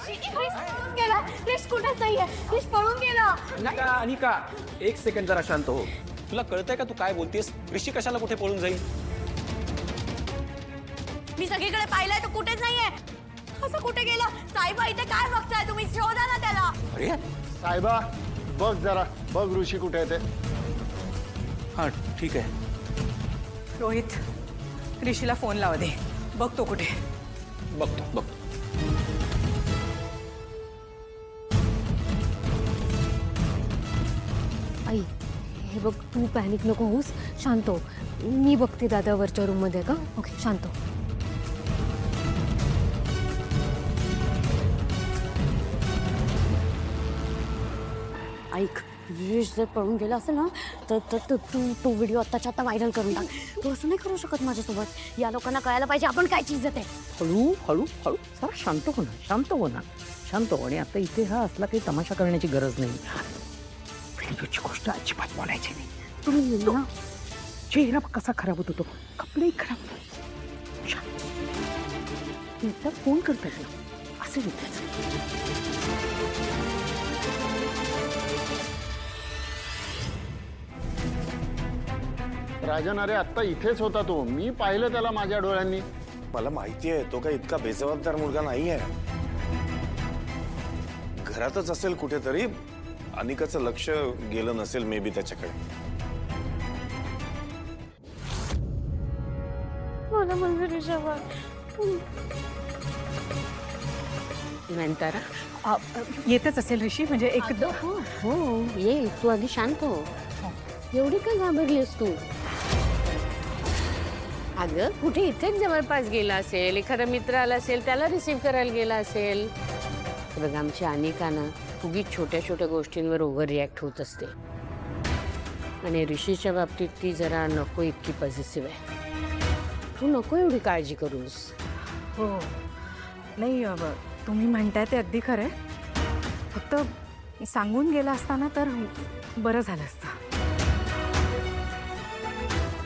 गेला क्रिश कुठेच नाहीये क्रिश पळून गेला अनिका अनिका एक सेकंड जरा शांत हो. तुला कळतंय का तू काय बोलतेस? ऋषी कशाला कुठे पळून जाईल? मी सगळीकडे पाहिलंय तो कुठेच नाहीये. असं कुठे गेला? साईबा इथे काय बघताय तुम्ही? शोधा ना त्याला. अरे साहेबा बघ जरा बघ ऋषी कुठे आहे ते. हा ठीक आहे. रोहित ऋषीला फोन लावा दे. बघतो कुठे. बघतो बघतो. आई हे बघ तू पॅनिक नको होऊस शांत हो. मी बघते दादा वरच्या रूम मध्ये का. ओके शांत हो. ऐक यश जर पळून गेला असेल ना तर तू तो व्हिडिओ आत्ताच्या आता व्हायरल करून टाक. तू असं नाही करू शकत माझ्यासोबत. या लोकांना कळायला पाहिजे आपण काय चीज आहे. हळू हळू हळू जरा शांत हो ना, शांत हो ना, शांत हो. आणि आता इथे हा असला काही तमाशा करण्याची गरज नाही. व्हिडिओची गोष्ट अजिबात बोलायची नाही. तुम्ही ना चेहरा कसा खराब होत होतो, कपडेही खराब होतो. शांत. एकदा फोन करतात ना असं विचारायचं. राजन अरे आत्ता इथेच होता तो. मी पाहिलं त्याला माझ्या डोळ्यांनी. मला माहिती आहे तो काही इतका बेजबाबदार मुलगा नाहीये. घरातच असेल कुठेतरी. अनिकाचं लक्ष गेलं नसेल मे बी त्याच्याकडे. मला मंजुरी जेव्हा नंतर येतच असेल ऋषी. म्हणजे एक हो हो ये तू आधी शांत हो. एवढी काय घाबरलीस तू? अगं कुठे इथेच जवळपास गेला असेल. एखादा मित्र आला असेल त्याला रिसीव्ह करायला गेला असेल. बघ आमची अनिका ना उगीच छोट्या छोट्या गोष्टींवर ओव्हर रिॲक्ट होत असते. आणि ऋषीच्या बाबतीत ती जरा नको इतकी पॉझिटिव्ह आहे. तू नको एवढी काळजी करूस. हो नाही तुम्ही म्हणताय ते अगदी खरं आहे. फक्त सांगून गेला असताना तर बरं झालं असतं.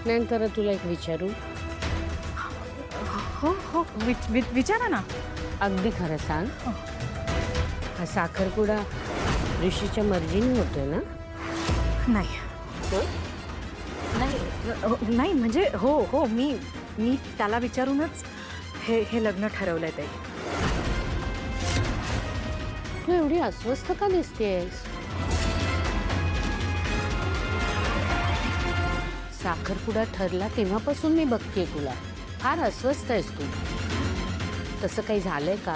नंतर तुला एक विचारू. हो हो विचारा ना. अगदी खरं सांग. हा साखरपुडा ऋषीच्या मर्जीने होतोय ना? नाही नाही म्हणजे हो हो मी त्याला विचारूनच हे लग्न ठरवलंय. ते तू एवढी अस्वस्थ का दिसतेस? साखरपुडा ठरला तेव्हापासून मी बघतेय तुला. फार अस्वस्थ आहेस तू. तसं काही झालंय का?